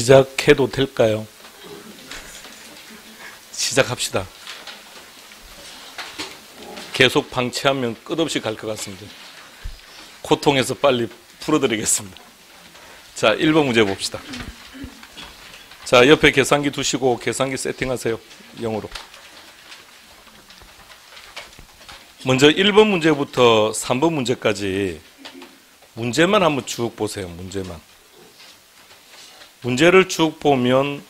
시작해도 될까요? 시작합시다. 계속 방치하면 끝없이 갈 것 같습니다. 고통에서 빨리 풀어드리겠습니다. 자, 1번 문제 봅시다. 자, 옆에 계산기 두시고 계산기 세팅하세요. 0으로. 먼저 1번 문제부터 3번 문제까지 문제만 한번 쭉 보세요. 문제만. 문제를 쭉 보면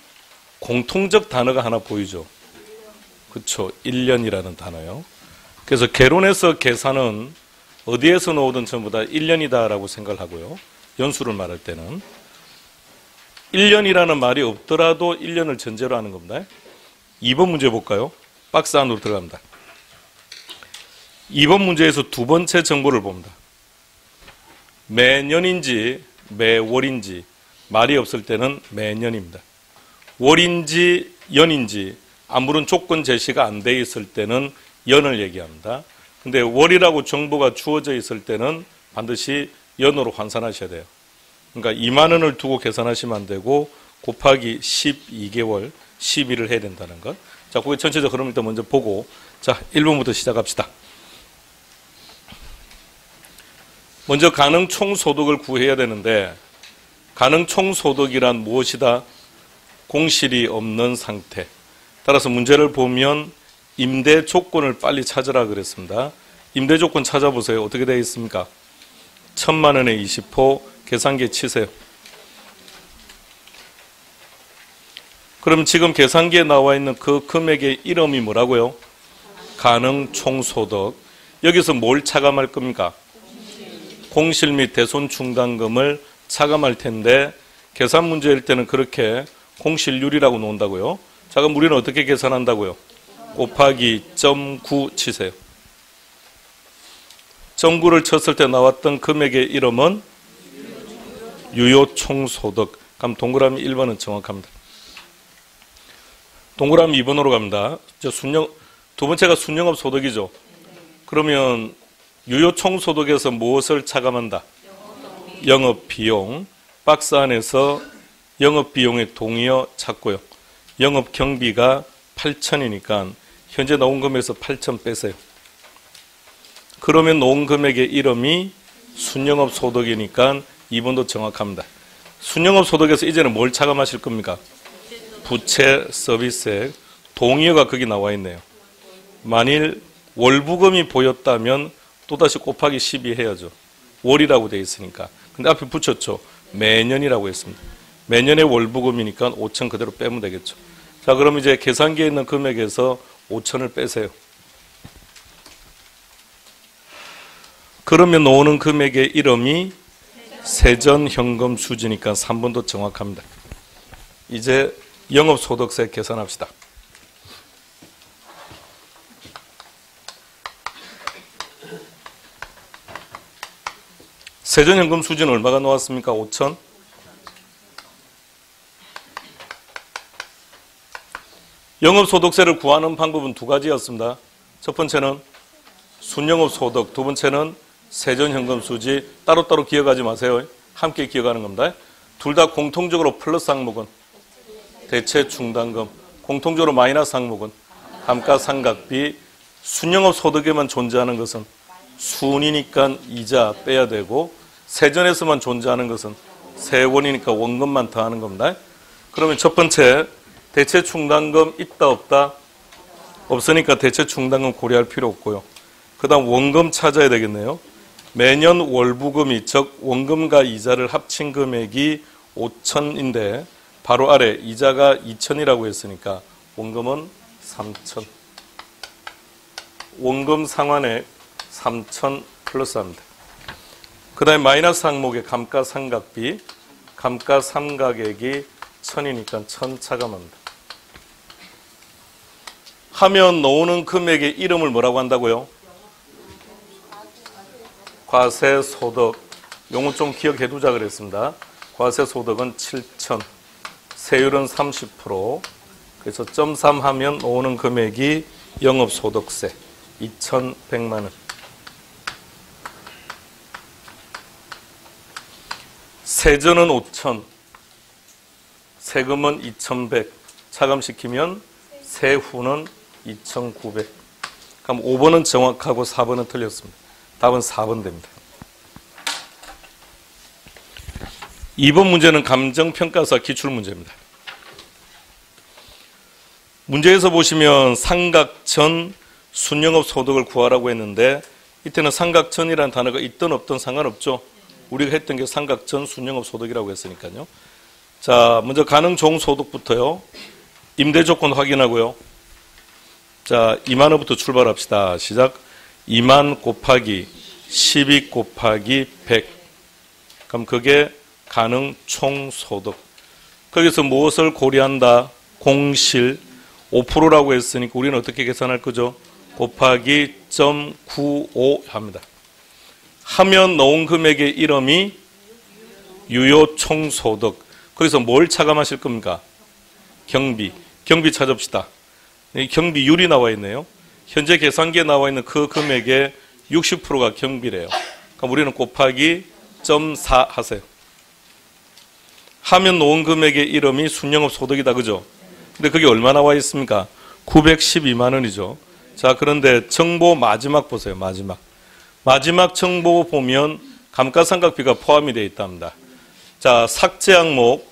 공통적 단어가 하나 보이죠. 그렇죠. 1년이라는 단어요. 그래서 개론에서 계산은 어디에서 나오든 전부 다 1년이다라고 생각을 하고요. 연수를 말할 때는 1년이라는 말이 없더라도 1년을 전제로 하는 겁니다. 2번 문제 볼까요? 박스 안으로 들어갑니다. 2번 문제에서 두 번째 정보를 봅니다. 매년인지 매월인지 말이 없을 때는 매년입니다. 월인지 연인지 아무런 조건 제시가 안 돼 있을 때는 연을 얘기합니다. 근데 월이라고 정보가 주어져 있을 때는 반드시 연으로 환산하셔야 돼요. 그러니까 2만 원을 두고 계산하시면 안 되고 곱하기 12개월 12를 해야 된다는 것. 자, 그게 전체적 흐름을 일단 먼저 보고 자, 1번부터 시작합시다. 먼저 가능 총소득을 구해야 되는데 가능 총소득이란 무엇이다? 공실이 없는 상태. 따라서 문제를 보면 임대 조건을 빨리 찾으라 그랬습니다. 임대 조건 찾아보세요. 어떻게 되어 있습니까? 1000만 원에 20호 계산기에 치세요. 그럼 지금 계산기에 나와 있는 그 금액의 이름이 뭐라고요? 가능 총소득. 여기서 뭘 차감할 겁니까? 공실 및 대손 충당금을 차감할 텐데 계산 문제일 때는 그렇게 공실률이라고 놓는다고요. 자, 그럼 우리는 어떻게 계산한다고요? 곱하기 0.9 치세요. 0.9를 쳤을 때 나왔던 금액의 이름은 유효총소득. 그럼 동그라미 1번은 정확합니다. 동그라미 2번으로 갑니다. 두 번째가 순영업 소득이죠. 그러면 유효총소득에서 무엇을 차감한다? 영업비용. 박스 안에서 영업비용의 동의어 찾고요. 영업경비가 8,000이니까 현재 나온 금액에서 8,000 빼세요. 그러면 나온 금액의 이름이 순영업 소득이니까 2번도 정확합니다. 순영업 소득에서 이제는 뭘 차감하실 겁니까? 부채 서비스액. 동의어가 거기 나와 있네요. 만일 월부금이 보였다면 또다시 곱하기 12 해야죠. 월이라고 되어 있으니까. 근데 앞에 붙였죠. 매년이라고 했습니다. 매년의 월부금이니까 5,000 그대로 빼면 되겠죠. 자, 그럼 이제 계산기에 있는 금액에서 5,000을 빼세요. 그러면 나오는 금액의 이름이 세전현금 수지니까 3번도 정확합니다. 이제 영업소득세 계산합시다. 세전현금 수지는 얼마가 나왔습니까? 5,000. 영업소득세를 구하는 방법은 두 가지였습니다. 첫 번째는 순영업소득, 두 번째는 세전현금 수지. 따로따로 기억하지 마세요. 함께 기억하는 겁니다. 둘 다 공통적으로 플러스 항목은 대체충당금, 공통적으로 마이너스 항목은 감가상각비. 순영업소득에만 존재하는 것은 순이니까 이자 빼야 되고 세전에서만 존재하는 것은 세원이니까 원금만 더하는 겁니다. 그러면 첫 번째 대체충당금 있다 없다? 없으니까 대체충당금 고려할 필요 없고요. 그 다음 원금 찾아야 되겠네요. 매년 월부금이 즉 원금과 이자를 합친 금액이 5,000인데 바로 아래 이자가 2,000이라고 했으니까 원금은 3,000. 원금 상환액 3,000 플러스합니다. 그 다음에 마이너스 항목의 감가상각비. 감가상각액이 1,000이니까 1,000 차감합니다. 하면 나오는 금액의 이름을 뭐라고 한다고요? 과세소득. 용어 좀 기억해 두자 그랬습니다. 과세소득은 7,000. 세율은 30%. 그래서 0.3 하면 나오는 금액이 영업소득세 2,100만 원. 세전은 5,000. 세금은 2,100. 차감시키면 세후는 2,900. 그럼 5번은 정확하고 4번은 틀렸습니다. 답은 4번 됩니다. 2번 문제는 감정평가사 기출문제입니다. 문제에서 보시면 상각전 순영업 소득을 구하라고 했는데 이때는 상각전이라는 단어가 있든 없든 상관없죠. 우리가 했던 게 상각전 순영업 소득이라고 했으니까요. 자, 먼저 가능 종소득부터요. 임대 조건 확인하고요. 자, 2만 원부터 출발합시다. 시작. 2만 곱하기 12 곱하기 100. 그럼 그게 가능 총소득. 거기서 무엇을 고려한다? 공실 5%라고 했으니까 우리는 어떻게 계산할 거죠? 곱하기 0.95 합니다. 하면 넣은 금액의 이름이 유효 총소득. 거기서 뭘 차감하실 겁니까? 경비. 경비 찾읍시다. 경비율이 나와 있네요. 현재 계산기에 나와 있는 그 금액의 60%가 경비래요. 그럼 우리는 곱하기 0.4 하세요. 하면 놓은 금액의 이름이 순영업 소득이다. 그죠? 근데 그게 얼마 나와 있습니까? 912만 원이죠. 자, 그런데 정보 마지막 보세요. 마지막 정보 보면 감가상각비가 포함이 되어 있답니다. 자, 삭제 항목,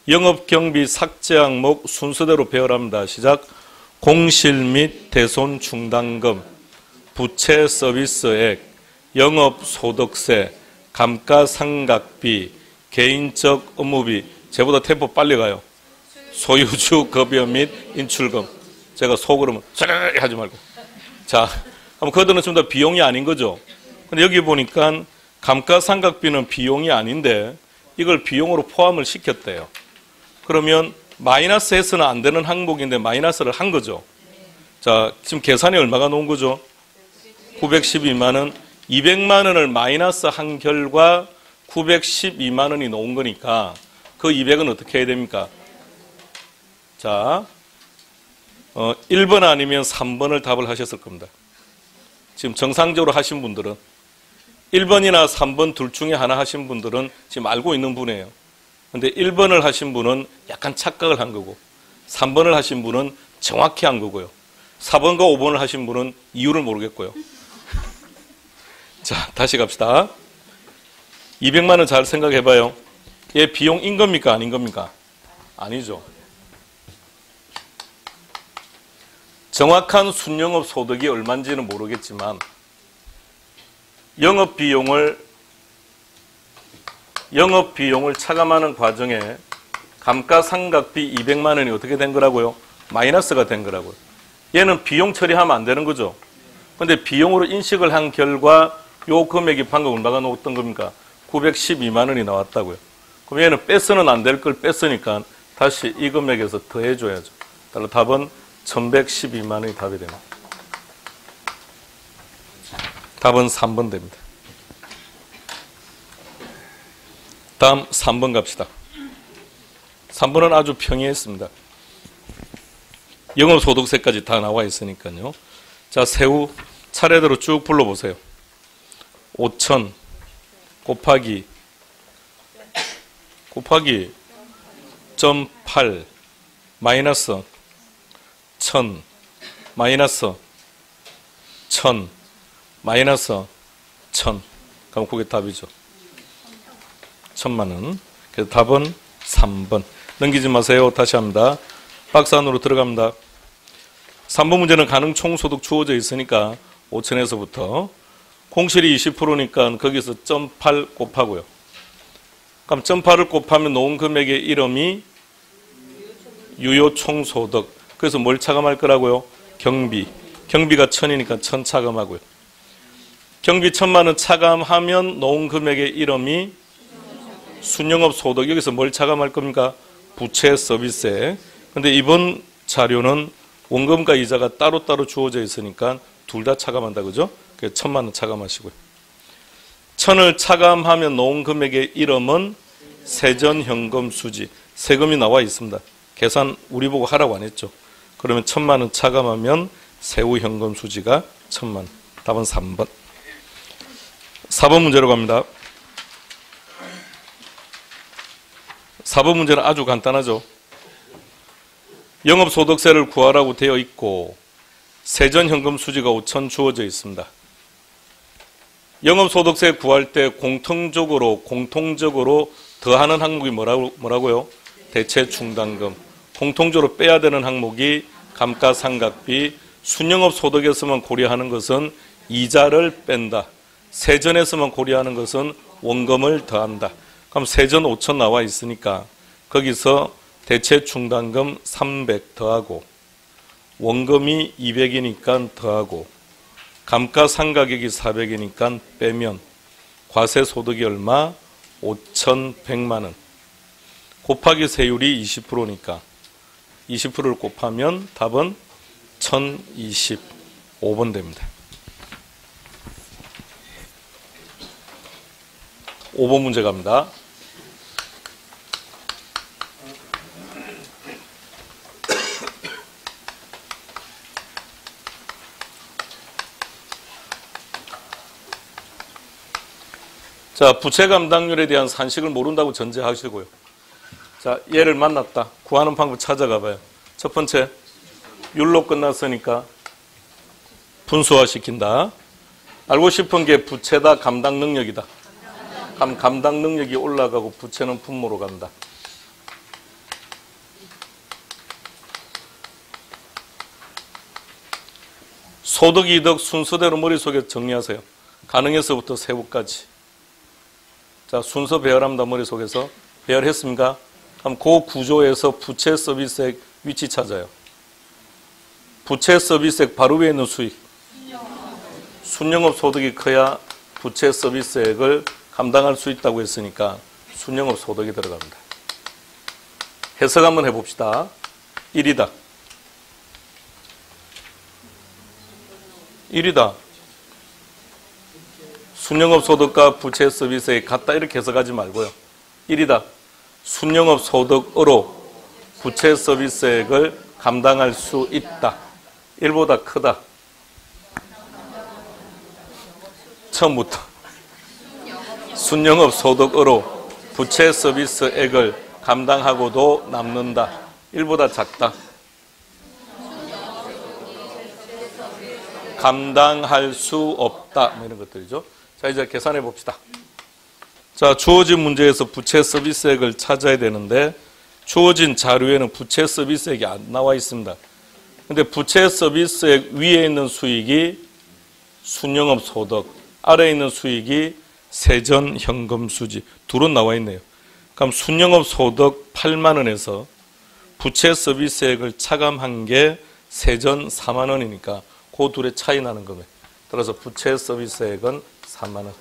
영업경비 삭제 항목 순서대로 배열합니다. 시작. 공실 및 대손 충당금, 부채 서비스액, 영업소득세, 감가상각비, 개인적 업무비. 쟤보다 템포 빨리 가요. 소유주 급여 및 인출금. 제가 속으로는 쇠르르 하지 말고. 자, 그럼 그들은 전부 다 비용이 아닌 거죠. 근데 여기 보니까 감가상각비는 비용이 아닌데 이걸 비용으로 포함을 시켰대요. 그러면 마이너스 해서는 안 되는 항목인데 마이너스를 한 거죠. 자, 지금 계산이 얼마가 나온 거죠? 912만 원. 200만 원을 마이너스 한 결과 912만 원이 나온 거니까 그 200은 어떻게 해야 됩니까? 자, 1번 아니면 3번을 답을 하셨을 겁니다. 지금 정상적으로 하신 분들은 1번이나 3번 둘 중에 하나 하신 분들은 지금 알고 있는 분이에요. 근데 1번을 하신 분은 약간 착각을 한 거고 3번을 하신 분은 정확히 한 거고요. 4번과 5번을 하신 분은 이유를 모르겠고요. 자, 다시 갑시다. 200만 원 잘 생각해봐요. 얘 비용인 겁니까? 아닌 겁니까? 아니죠. 정확한 순영업 소득이 얼마인지는 모르겠지만 영업비용을 차감하는 과정에 감가상각비 200만 원이 어떻게 된 거라고요? 마이너스가 된 거라고요. 얘는 비용 처리하면 안 되는 거죠. 그런데 비용으로 인식을 한 결과 요 금액이 방금 얼마가 나왔던 겁니까? 912만 원이 나왔다고요. 그럼 얘는 빼서는 안 될 걸 뺐으니까 다시 이 금액에서 더해줘야죠. 따라 답은 1112만 원이 답이 됩니다. 답은 3번 됩니다. 다음 3번 갑시다. 3번은 아주 평이했습니다. 영업소득세까지 다 나와 있으니까요. 자, 세후 차례대로 쭉 불러보세요. 5천 곱하기 0.8 마이너스 1000 마이너스 1000 마이너스 1000. 그럼 그게 답이죠. 1000만 원. 그래서 답은 3번. 넘기지 마세요. 다시 합니다. 박스 안으로 들어갑니다. 3번 문제는 가능 총소득 주어져 있으니까 5천에서부터 공실이 20%니까 거기서 0.8 곱하고요. 그럼 0.8을 곱하면 놓은 금액의 이름이 유효 총소득. 그래서 뭘 차감할 거라고요? 경비. 경비가 1000이니까 1000 차감하고요. 경비 1000만 원 차감하면 놓은 금액의 이름이 순영업 소득. 여기서 뭘 차감할 겁니까? 부채 서비스에. 근데 이번 자료는 원금과 이자가 따로따로 주어져 있으니까 둘 다 차감한다. 그죠? 그래서 1000만 원 차감하시고요. 1000을 차감하면 놓은 금액의 이름은 세전현금 수지. 세금이 나와 있습니다. 계산 우리 보고 하라고 안 했죠. 그러면 1000만 원 차감하면 세후 현금 수지가 1000만 원. 답은 3번. 4번 문제로 갑니다. 4번 문제는 아주 간단하죠. 영업소득세를 구하라고 되어 있고 세전현금 수지가 5천 주어져 있습니다. 영업소득세 구할 때 공통적으로 더하는 항목이 뭐라고요? 대체충당금. 공통적으로 빼야 되는 항목이 감가상각비. 순영업소득에서만 고려하는 것은 이자를 뺀다. 세전에서만 고려하는 것은 원금을 더한다. 그럼 세전 5천 나와 있으니까 거기서 대체충당금 300 더하고 원금이 200이니까 더하고 감가상각액이 400이니까 빼면 과세소득이 얼마? 5,100만 원. 곱하기 세율이 20%니까 20%를 곱하면 답은 1025번 됩니다. 5번 문제 갑니다. 자, 부채 감당률에 대한 산식을 모른다고 전제하시고요. 자, 얘를 만났다. 구하는 방법 찾아가 봐요. 첫 번째, 율로 끝났으니까 분수화 시킨다. 알고 싶은 게 부채다, 감당 능력이다. 감당 능력이 올라가고 부채는 분모로 간다. 소득, 이득 순서대로 머릿속에 정리하세요. 가능해서부터 세부까지. 자, 순서 배열합니다. 머릿속에서. 배열했습니까? 그럼 그 구조에서 부채 서비스액 위치 찾아요. 부채 서비스액 바로 위에 있는 수익. 순영업 소득이 커야 부채 서비스액을 감당할 수 있다고 했으니까 순영업 소득이 들어갑니다. 해석 한번 해봅시다. 1이다. 1이다. 순영업 소득과 부채 서비스액이 같다 이렇게 해석하지 말고요. 1이다. 순영업 소득으로 부채 서비스액을 감당할 수 있다. 1보다 크다. 처음부터 순영업 소득으로 부채 서비스액을 감당하고도 남는다. 1보다 작다. 감당할 수 없다. 뭐 이런 것들이죠. 자, 이제 계산해 봅시다. 자, 주어진 문제에서 부채 서비스액을 찾아야 되는데 주어진 자료에는 부채 서비스액이 안 나와 있습니다. 근데 부채 서비스액 위에 있는 수익이 순영업 소득, 아래에 있는 수익이 세전 현금 수지. 둘은 나와 있네요. 그럼 순영업 소득 8만 원에서 부채 서비스액을 차감한 게 세전 4만 원이니까 그 둘의 차이 나는 거예요. 따라서 부채 서비스액은 4만 원.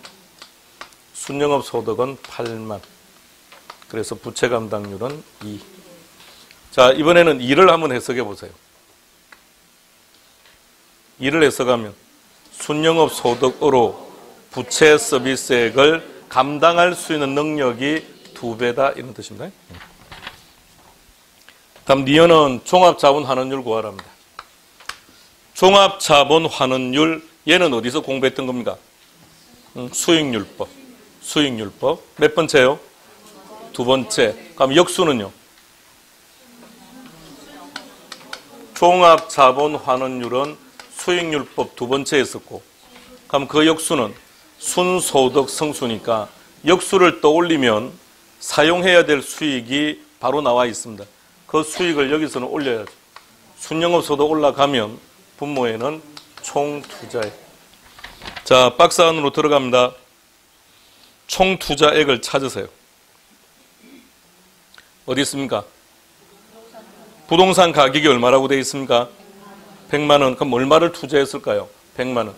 순영업 소득은 8만. 그래서 부채 감당률은 2. 자, 이번에는 2를 한번 해석해 보세요. 2를 해석하면 순영업 소득으로 부채 서비스액을 감당할 수 있는 능력이 2배다 이런 뜻입니다. 다음 니은은 종합자본 환원율 구하랍니다. 종합자본 환원율 얘는 어디서 공부했던 겁니까? 수익률법. 수익률법. 몇 번째요? 2번째. 그럼 역수는요? 종합자본 환원율은 수익률법 2번째에 있었고, 그럼 그 역수는 순소득 성수니까 역수를 떠올리면 사용해야 될 수익이 바로 나와 있습니다. 그 수익을 여기서는 올려야죠. 순영업 소득 올라가면 분모에는 총투자액. 자, 박스 안으로 들어갑니다. 총투자액을 찾으세요. 어디 있습니까? 부동산 가격이 얼마라고 되어 있습니까? 100만 원. 그럼 얼마를 투자했을까요? 100만 원.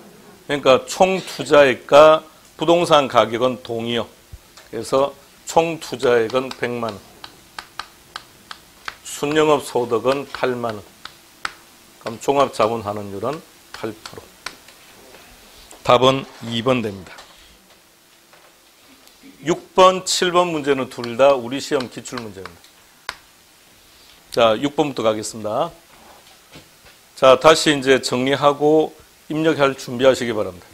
그러니까 총투자액과 부동산 가격은 동이요. 그래서 총투자액은 100만 원. 순영업 소득은 8만 원. 그럼 종합자본 환원율은 8%. 답은 2번 됩니다. 6번, 7번 문제는 둘 다 우리 시험 기출문제입니다. 자, 6번부터 가겠습니다. 자, 다시 이제 정리하고 입력할 준비하시기 바랍니다.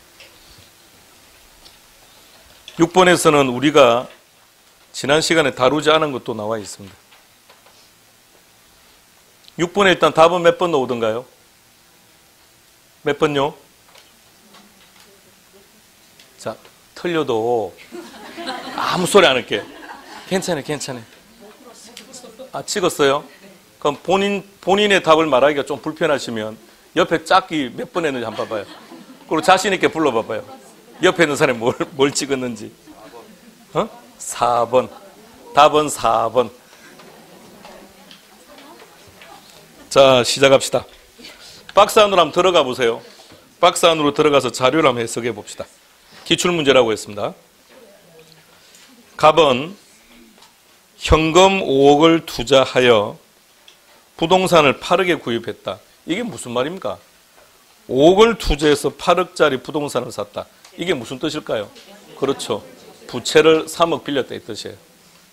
6번에서는 우리가 지난 시간에 다루지 않은 것도 나와 있습니다. 6번에 일단 답은 몇 번 나오던가요? 몇 번요? 자, 틀려도 아무 소리 안 할게. 괜찮아요. 아, 찍었어요? 그럼 본인의 답을 말하기가 좀 불편하시면 옆에 짝기 몇 번 했는지 한번 봐봐요. 그리고 자신있게 불러봐봐요. 옆에 있는 사람이 뭘 찍었는지. 4번. 답은 4번. 자, 시작합시다. 박스 안으로 한번 들어가 보세요. 박스 안으로 들어가서 자료를 한번 해석해 봅시다. 기출문제라고 했습니다. 갑은 현금 5억을 투자하여 부동산을 8억에 구입했다. 이게 무슨 말입니까? 5억을 투자해서 8억짜리 부동산을 샀다. 이게 무슨 뜻일까요? 그렇죠. 부채를 3억 빌렸다 이 뜻이에요.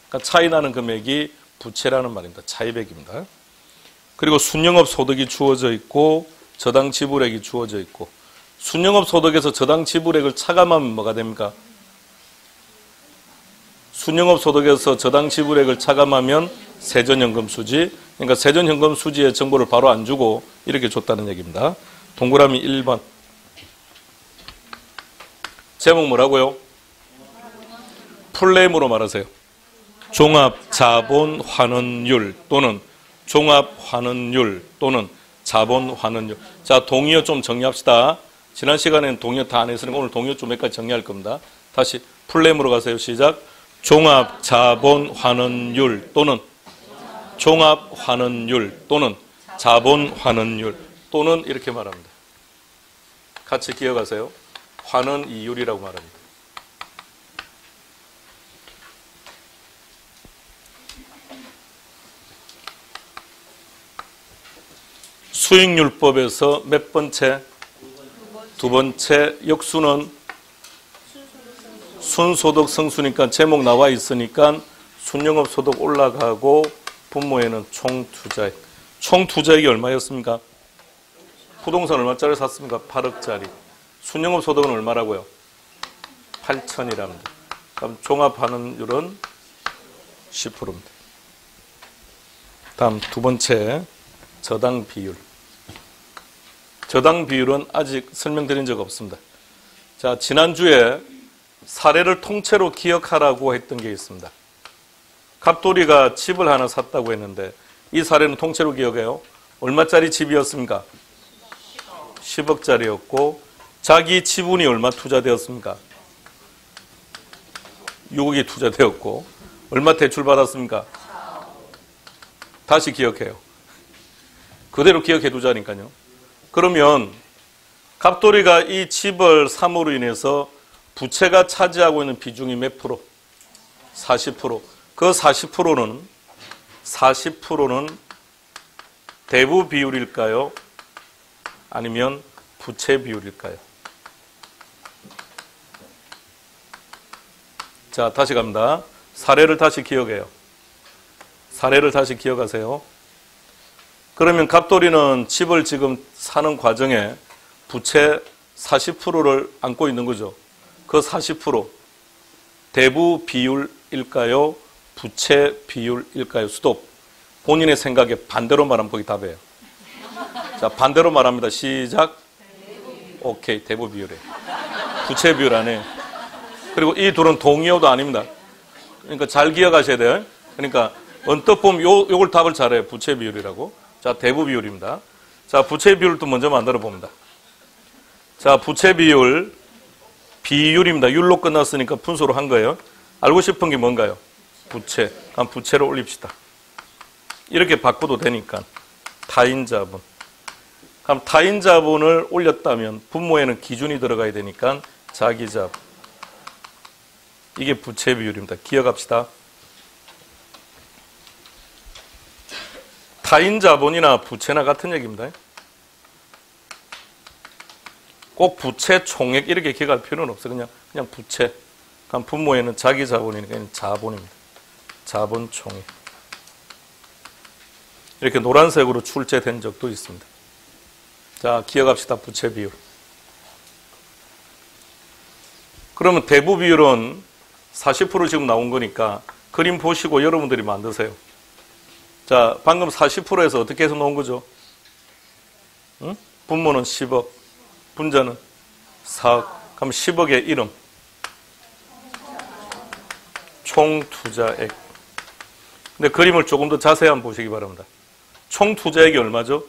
그러니까 차이 나는 금액이 부채라는 말입니다. 차이백입니다. 그리고 순영업 소득이 주어져 있고 저당 지불액이 주어져 있고, 순영업 소득에서 저당 지불액을 차감하면 뭐가 됩니까? 순영업 소득에서 저당 지불액을 차감하면 세전연금 수지, 그러니까 세전연금 수지의 정보를 바로 안 주고 이렇게 줬다는 얘기입니다. 동그라미 1번. 제목 뭐라고요? 풀네임으로 말하세요. 종합자본환원율 또는 종합환원율 또는 자본환원율. 자, 동의어 좀 정리합시다. 지난 시간에는 동의어 다 안 했으니까 오늘 동의어 좀 몇 가지 정리할 겁니다. 다시 풀네임으로 가세요. 시작. 종합자본환원율 또는 종합환원율 또는 자본환원율 또는 이렇게 말합니다. 같이 기억하세요. 환원이율이라고 말합니다. 수익률법에서 몇 번째? 두 번째. 역수는 순소득 성수니까 제목 나와 있으니까 순영업 소득 올라가고 분모에는 총투자액. 총투자액이 얼마였습니까? 부동산 얼마짜리 샀습니까? 8억짜리. 순영업 소득은 얼마라고요? 8천이랍니다. 그럼 종합환원율은 10%입니다. 다음 두 번째. 저당 비율. 저당 비율은 아직 설명드린 적 없습니다. 자, 지난주에 사례를 통째로 기억하라고 했던 게 있습니다. 갑돌이가 집을 하나 샀다고 했는데 이 사례는 통째로 기억해요. 얼마짜리 집이었습니까? 10억짜리였고 자기 지분이 얼마 투자되었습니까? 6억이 투자되었고 얼마 대출받았습니까? 다시 기억해요. 그대로 기억해 두자니까요. 그러면 갑돌이가 이 집을 삼으로 인해서 부채가 차지하고 있는 비중이 몇 프로? 40%. 그 40%는 대부 비율일까요? 아니면 부채 비율일까요? 자, 다시 갑니다. 사례를 다시 기억해요. 사례를 다시 기억하세요. 그러면 갑돌이는 집을 지금 사는 과정에 부채 40%를 안고 있는 거죠. 그 40% 대부 비율일까요? 부채 비율일까요? 스톱. 본인의 생각에 반대로 말하면 거기 답이에요. 자, 반대로 말합니다. 시작. 오케이, 대부 비율이에요. 부채 비율 아니에요. 그리고 이 둘은 동의어도 아닙니다. 그러니까 잘 기억하셔야 돼요. 그러니까 언뜻 보면 요걸 답을 잘해요. 부채 비율이라고. 자, 대부 비율입니다. 자, 부채 비율도 먼저 만들어 봅니다. 자, 부채 비율, 비율입니다. 율로 끝났으니까 분수로 한 거예요. 알고 싶은 게 뭔가요? 부채. 그럼 부채로 올립시다. 이렇게 바꿔도 되니까. 타인 자본. 그럼 타인 자본을 올렸다면 분모에는 기준이 들어가야 되니까 자기 자본. 이게 부채 비율입니다. 기억합시다. 타인 자본이나 부채나 같은 얘기입니다. 꼭 부채 총액 이렇게 기억할 필요는 없어요. 그냥 부채. 그럼 분모에는 자기 자본이니까 자본입니다. 자본 총액. 이렇게 노란색으로 출제된 적도 있습니다. 자, 기억합시다. 부채 비율. 그러면 대부 비율은 40% 지금 나온 거니까 그림 보시고 여러분들이 만드세요. 자, 방금 40%에서 어떻게 해서 놓은 거죠? 응? 분모는 10억, 분자는 4억. 그럼 10억의 이름. 총 투자액. 근데 그림을 조금 더 자세히 한번 보시기 바랍니다. 총 투자액이 얼마죠?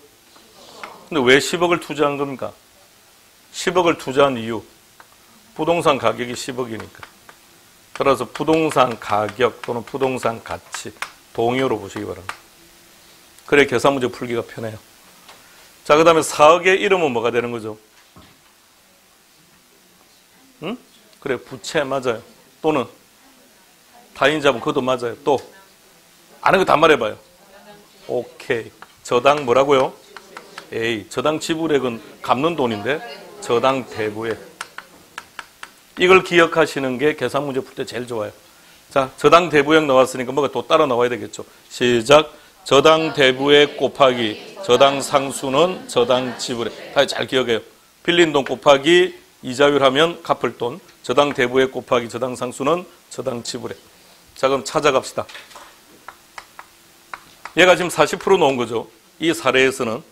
근데 왜 10억을 투자한 겁니까? 10억을 투자한 이유. 부동산 가격이 10억이니까. 따라서 부동산 가격 또는 부동산 가치 동의어로 보시기 바랍니다. 그래 계산 문제 풀기가 편해요. 자, 그 다음에 4억의 이름은 뭐가 되는 거죠? 응? 그래, 부채 맞아요. 또는 타인자본 그것도 맞아요. 또 아는 거 다 말해봐요. 오케이. 저당 뭐라고요? A. 저당 지불액은 갚는 돈인데 저당 대부액. 이걸 기억하시는 게 계산 문제 풀 때 제일 좋아요. 자, 저당 대부액 나왔으니까 뭐가 또 따라 나와야 되겠죠. 시작. 저당 대부액 곱하기 저당 상수는 저당 지불액. 다 잘 기억해요. 빌린 돈 곱하기 이자율 하면 갚을 돈. 저당 대부액 곱하기 저당 상수는 저당 지불액. 자, 그럼 찾아갑시다. 얘가 지금 40% 나온 거죠. 이 사례에서는.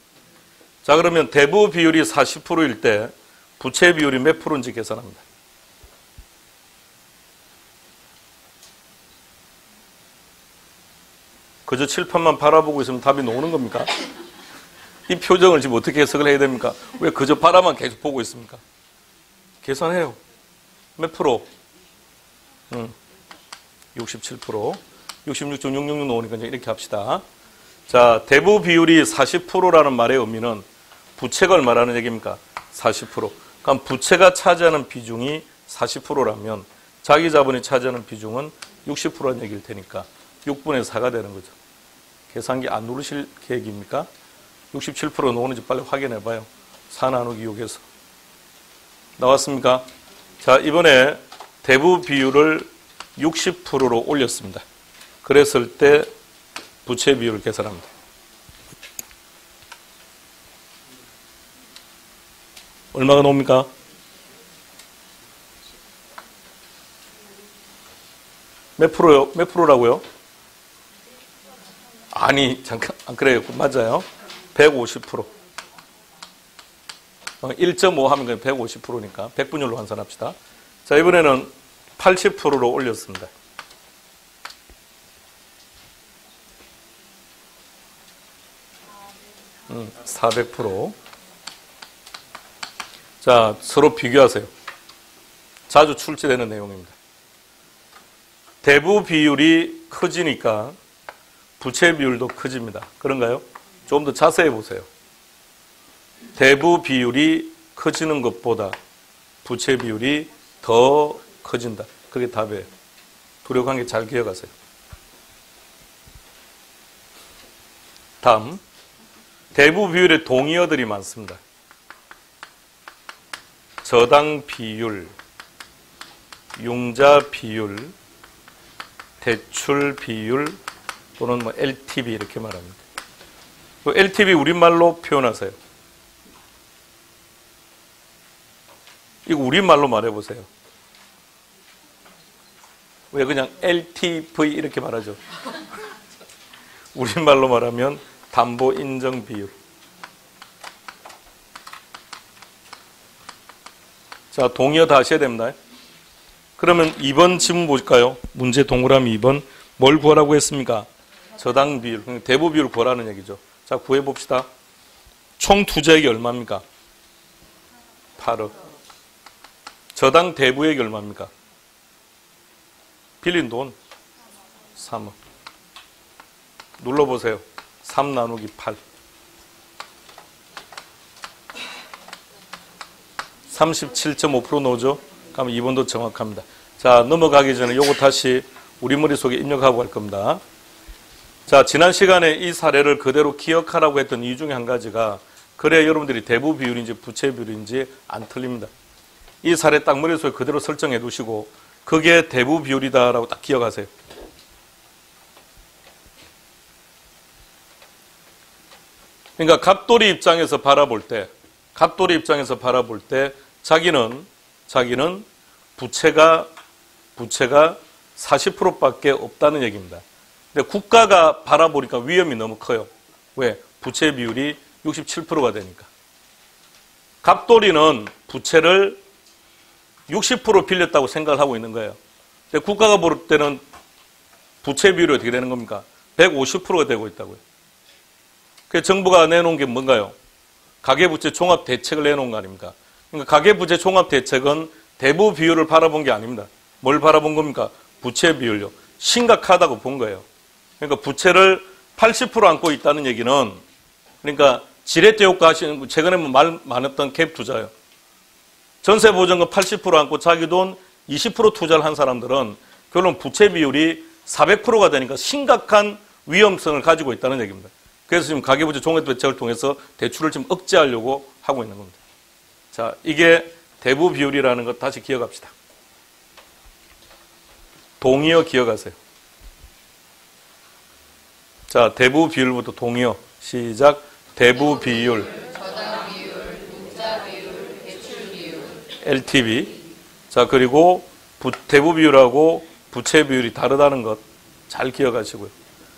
자, 그러면 대부 비율이 40%일 때 부채 비율이 몇 프로인지 계산합니다. 그저 칠판만 바라보고 있으면 답이 나오는 겁니까? 이 표정을 지금 어떻게 해석을 해야 됩니까? 왜 그저 바라만 계속 보고 있습니까? 계산해요. 몇 프로? 67%. 66.666 나오니까 이제 이렇게 합시다. 자, 대부 비율이 40%라는 말의 의미는 부채가 얼마라는 얘기입니까? 40%. 그럼 부채가 차지하는 비중이 40%라면 자기 자본이 차지하는 비중은 60%라는 얘기일 테니까 6분의 4가 되는 거죠. 계산기 안 누르실 계획입니까? 67% 나오는지 빨리 확인해 봐요. 4 나누기 6에서. 나왔습니까? 자, 이번에 대부 비율을 60%로 올렸습니다. 그랬을 때 부채 비율을 계산합니다. 얼마가 나옵니까? 몇 프로요? 몇 프로라고요? 아니, 잠깐, 그래요. 맞아요. 150%. 1.5 하면 그냥 150%니까 100분율로 환산합시다. 자, 이번에는 80%로 올렸습니다. 400%. 자, 서로 비교하세요. 자주 출제되는 내용입니다. 대부 비율이 커지니까 부채 비율도 커집니다. 그런가요? 좀 더 자세히 보세요. 대부 비율이 커지는 것보다 부채 비율이 더 커진다. 그게 답이에요. 두려 관계 잘 기억하세요. 다음. 대부 비율의 동의어들이 많습니다. 저당 비율, 융자 비율, 대출 비율 또는 뭐 LTV 이렇게 말합니다. LTV 우리말로 표현하세요. 이거 우리말로 말해보세요. 왜 그냥 LTV 이렇게 말하죠? 우리말로 말하면 담보 인정 비율. 자, 동의어 다 하셔야 됩니다. 그러면 2번 지문 볼까요? 문제 동그라미 2번. 뭘 구하라고 했습니까? 저당 비율. 대부 비율을 구하라는 얘기죠. 자, 구해봅시다. 총 투자액이 얼마입니까? 8억. 저당 대부액이 얼마입니까? 빌린 돈 3억. 눌러보세요. 3 나누기 8. 37.5% 나오죠? 그럼 2번도 정확합니다. 자, 넘어가기 전에 요거 다시 우리 머릿속에 입력하고 갈 겁니다. 자, 지난 시간에 이 사례를 그대로 기억하라고 했던 이유 중에 한 가지가 그래야 여러분들이 대부 비율인지 부채 비율인지 안 틀립니다. 이 사례 딱 머릿속에 그대로 설정해 두시고 그게 대부 비율이다라고 딱 기억하세요. 그러니까 갑돌이 입장에서 바라볼 때 자기는 부채가 40%밖에 없다는 얘기입니다. 근데 국가가 바라보니까 위험이 너무 커요. 왜? 부채 비율이 67%가 되니까. 갑돌이는 부채를 60% 빌렸다고 생각을 하고 있는 거예요. 근데 국가가 볼 때는 부채 비율이 어떻게 되는 겁니까? 150%가 되고 있다고요. 그래서 정부가 내놓은 게 뭔가요? 가계부채 종합대책을 내놓은 거 아닙니까? 그러니까 가계부채 종합대책은 대부 비율을 바라본 게 아닙니다. 뭘 바라본 겁니까? 부채 비율요. 심각하다고 본 거예요. 그러니까 부채를 80% 안고 있다는 얘기는 그러니까 지렛대 효과 하시는 최근에 말 많았던 갭 투자요. 전세보증금 80% 안고 자기 돈 20% 투자를 한 사람들은 결론 부채 비율이 400%가 되니까 심각한 위험성을 가지고 있다는 얘기입니다. 그래서 지금 가계부채 종합대책을 통해서 대출을 지금 억제하려고 하고 있는 겁니다. 자, 이게 대부 비율이라는 것 다시 기억합시다. 동의어 기억하세요. 자, 대부 비율부터 동의어 시작. 대부 비율, 저당 비율, 융자 비율, 대출 비율, LTV. 자, 그리고 대부 비율하고 부채 비율이 다르다는 것 잘 기억하시고요.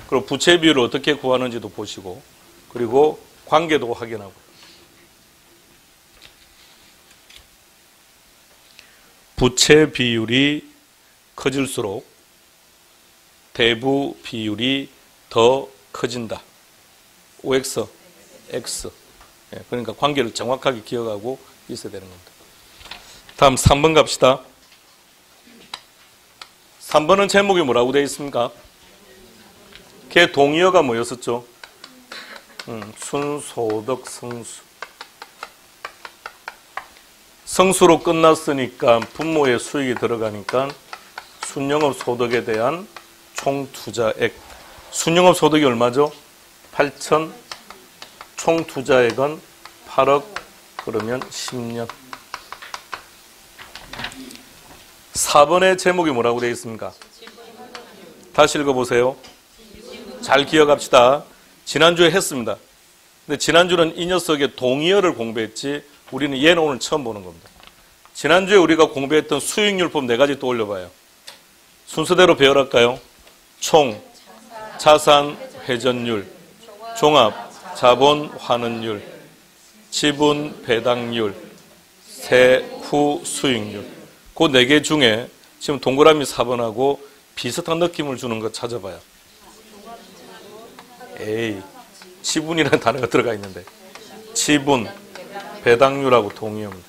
그리고 부채 비율을 어떻게 구하는지도 보시고, 그리고 관계도 확인하고. 부채 비율이 커질수록 대부 비율이 더 커진다. OX, X. 그러니까 관계를 정확하게 기억하고 있어야 되는 겁니다. 다음 3번 갑시다. 3번은 제목이 뭐라고 되어 있습니까? 걔 동의어가 뭐였었죠? 순소득 성수. 성수로 끝났으니까 분모의 수익이 들어가니까 순영업 소득에 대한 총 투자액. 순영업 소득이 얼마죠? 8천. 총 투자액은 8억. 그러면 10년. 4번의 제목이 뭐라고 되어 있습니까? 다시 읽어보세요. 잘 기억합시다. 지난주에 했습니다. 근데 지난주는 이 녀석의 동의어를 공부했지 우리는 얘는 오늘 처음 보는 겁니다. 지난주에 우리가 공부했던 수익률법 4가지 떠올려봐요. 순서대로 배열할까요? 총, 자산, 회전율, 종합, 자본, 환원율, 지분, 배당률, 세후 수익률. 그 4개 중에 지금 동그라미 4번하고 비슷한 느낌을 주는 거 찾아봐요. 에이, 지분이라는 단어가 들어가 있는데 지분, 배당률하고 동의어입니다.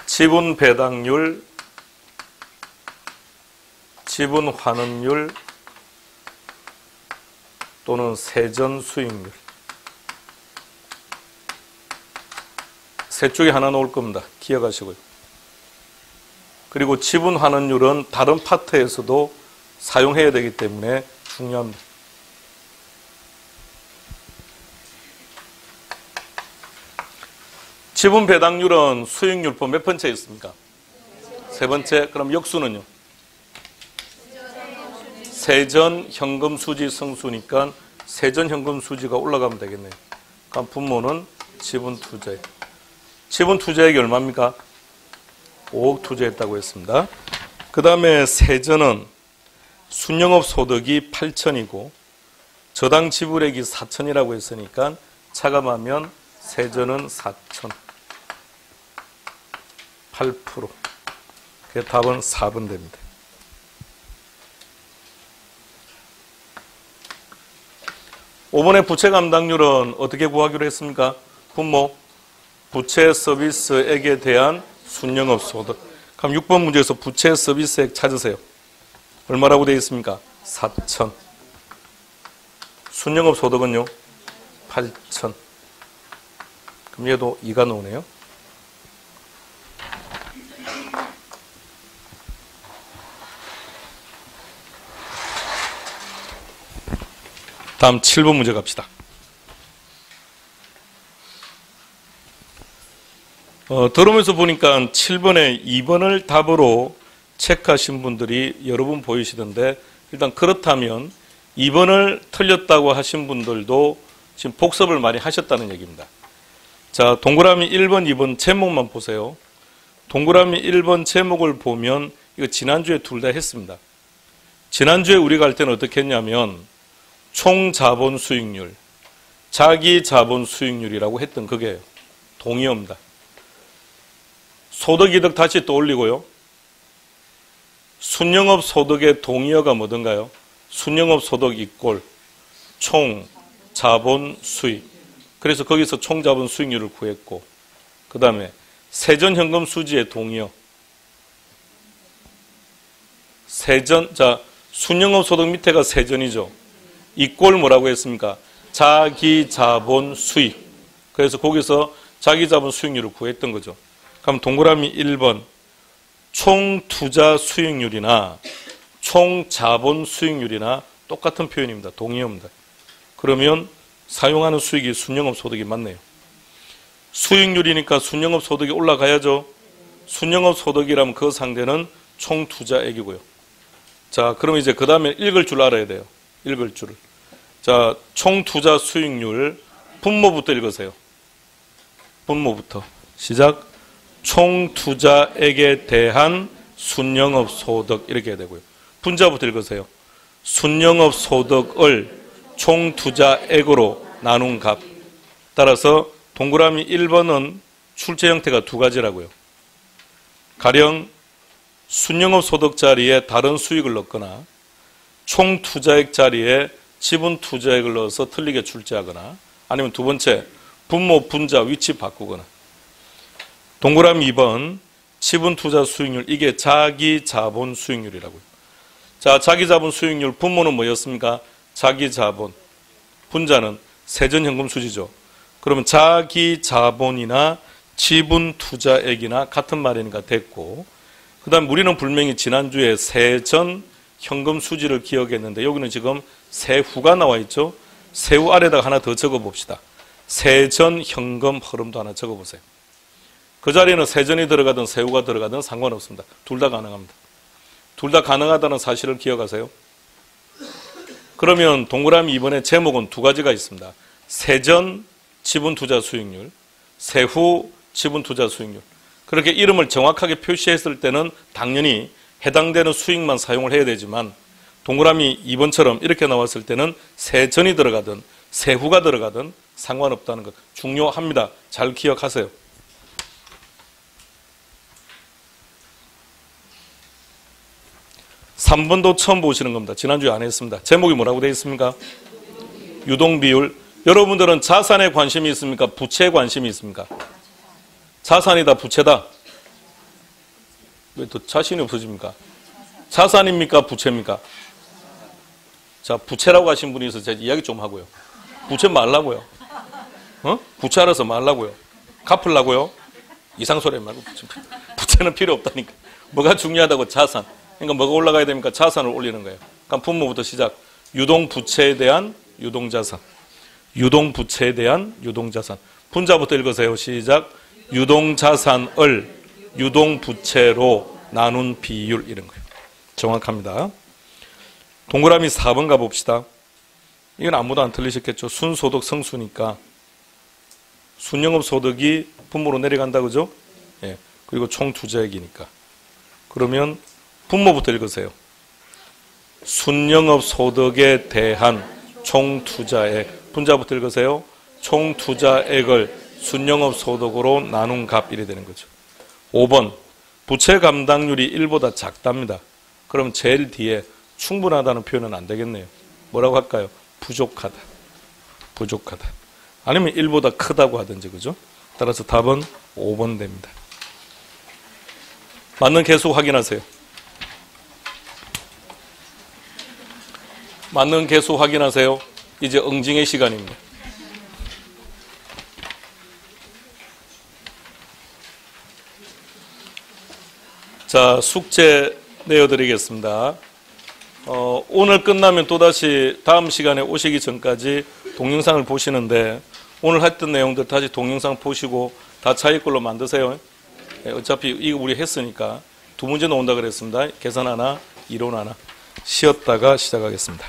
지분 배당률, 지분 환원율 또는 세전 수익률. 셋 중에 하나 놓을 겁니다. 기억하시고요. 그리고 지분 환원율은 다른 파트에서도 사용해야 되기 때문에 중요합니다. 지분 배당률은 수익률법 몇 번째 있습니까? 3번째. 그럼 역수는요? 세전 현금 수지 성수니까 세전 현금 수지가 올라가면 되겠네요. 그럼 분모는 지분 투자액. 지분 투자액이 얼마입니까? 5억 투자했다고 했습니다. 그 다음에 세전은 순영업 소득이 8천이고 저당 지불액이 4천이라고 했으니까 차감하면 세전은 4천. 8%. 그 답은 4번 됩니다. 이번에 부채 감당률은 어떻게 구하기로 했습니까? 분모, 부채 서비스액에 대한 순영업 소득. 그럼 6번 문제에서 부채 서비스액 찾으세요. 얼마라고 되어 있습니까? 4천. 순영업 소득은요? 8천. 그럼 얘도 2가 나오네요. 다음 7번 문제 갑시다. 들으면서 보니까 7번에 2번을 답으로 체크하신 분들이 여러 분 보이시던데 일단 그렇다면 2번을 틀렸다고 하신 분들도 지금 복습을 많이 하셨다는 얘기입니다. 자, 동그라미 1번, 2번 제목만 보세요. 동그라미 1번 제목을 보면 이거 지난주에 둘 다 했습니다. 지난주에 우리가 할 때는 어떻게 했냐면 총 자본 수익률, 자기 자본 수익률이라고 했던 그게요. 동의어입니다. 소득이득 다시 또 올리고요. 순영업 소득의 동의어가 뭐든가요? 순영업 소득 이꼴 총 자본 수익. 그래서 거기서 총 자본 수익률을 구했고, 그 다음에 세전 현금 수지의 동의어. 자, 순영업 소득 밑에가 세전이죠. 이꼴 뭐라고 했습니까? 자기 자본 수익. 그래서 거기서 자기 자본 수익률을 구했던 거죠. 그럼 동그라미 1번 총 투자 수익률이나 총 자본 수익률이나 똑같은 표현입니다. 동의어입니다. 그러면 사용하는 수익이 순영업 소득이 맞네요. 수익률이니까 순영업 소득이 올라가야죠. 순영업 소득이라면 그 상대는 총 투자액이고요. 자, 그럼 이제 그 다음에 읽을 줄 알아야 돼요. 읽을 줄을. 자, 총 투자 수익률 분모부터 읽으세요. 분모부터. 시작. 총 투자액에 대한 순영업 소득 이렇게 해야 되고요. 분자부터 읽으세요. 순영업 소득을 총 투자액으로 나눈 값. 따라서 동그라미 1번은 출제 형태가 두 가지라고요. 가령 순영업 소득 자리에 다른 수익을 넣거나 총 투자액 자리에 지분 투자액을 넣어서 틀리게 출제하거나, 아니면 두 번째 분모 분자 위치 바꾸거나. 동그라미 2번 지분 투자 수익률, 이게 자기 자본 수익률이라고요. 자, 자기 자본 수익률 분모는 뭐였습니까? 자기 자본. 분자는 세전 현금 수지죠. 그러면 자기 자본이나 지분 투자액이나 같은 말이니까 됐고, 그 다음 우리는 분명히 지난주에 세전 현금 수지를 기억했는데 여기는 지금 세후가 나와 있죠. 세후 아래다가 하나 더 적어 봅시다. 세전 현금 흐름도 하나 적어 보세요. 그 자리에는 세전이 들어가든 세후가 들어가든 상관없습니다. 둘 다 가능합니다. 둘 다 가능하다는 사실을 기억하세요. 그러면 동그라미 2번의 제목은 두 가지가 있습니다. 세전 지분 투자 수익률, 세후 지분 투자 수익률. 그렇게 이름을 정확하게 표시했을 때는 당연히 해당되는 수익만 사용을 해야 되지만, 동그라미 2번처럼 이렇게 나왔을 때는 세전이 들어가든 세후가 들어가든 상관없다는 것 중요합니다. 잘 기억하세요. (3번도) 처음 보시는 겁니다. 지난주에 안 했습니다. 제목이 뭐라고 되어 있습니까? 유동비율. 여러분들은 자산에 관심이 있습니까? 부채에 관심이 있습니까? 자산이다, 부채다? 왜 또 자신이 없어집니까? 자산입니까? 부채입니까? 자, 부채라고 하신 분이 있어서 제가 이야기 좀 하고요. 부채 말라고요. 부채 알아서 말라고요. 갚으려고요? 이상 소리 말고. 부채는 필요 없다니까. 뭐가 중요하다고? 자산. 그러니까 뭐가 올라가야 됩니까? 자산을 올리는 거예요. 그럼 분모부터 시작. 유동부채에 대한 유동자산. 유동부채에 대한 유동자산. 분자부터 읽으세요. 시작. 유동자산을 유동부채로 나눈 비율, 이런 거예요. 정확합니다. 동그라미 4번 가봅시다. 이건 아무도 안 틀리셨겠죠. 순소득 성수니까 순영업 소득이 분모로 내려간다, 그죠? 예. 그리고 총 투자액이니까. 그러면 분모부터 읽으세요. 순영업 소득에 대한 총 투자액. 분자부터 읽으세요. 총 투자액을 순영업 소득으로 나눈 값, 이래 되는 거죠. 5번 부채 감당률이 1보다 작답니다. 그럼 제일 뒤에 충분하다는 표현은 안 되겠네요. 뭐라고 할까요? 부족하다. 부족하다. 아니면 1보다 크다고 하든지, 그죠? 따라서 답은 5번 됩니다. 맞는 개수 확인하세요. 맞는 개수 확인하세요. 이제 응징의 시간입니다. 자, 숙제 내어드리겠습니다. 오늘 끝나면 또다시 다음 시간에 오시기 전까지 동영상을 보시는데, 오늘 했던 내용들 다시 동영상 보시고 다 자기 걸로 만드세요. 어차피 이거 우리 했으니까 두 문제 나온다 그랬습니다. 계산 하나, 이론 하나. 쉬었다가 시작하겠습니다.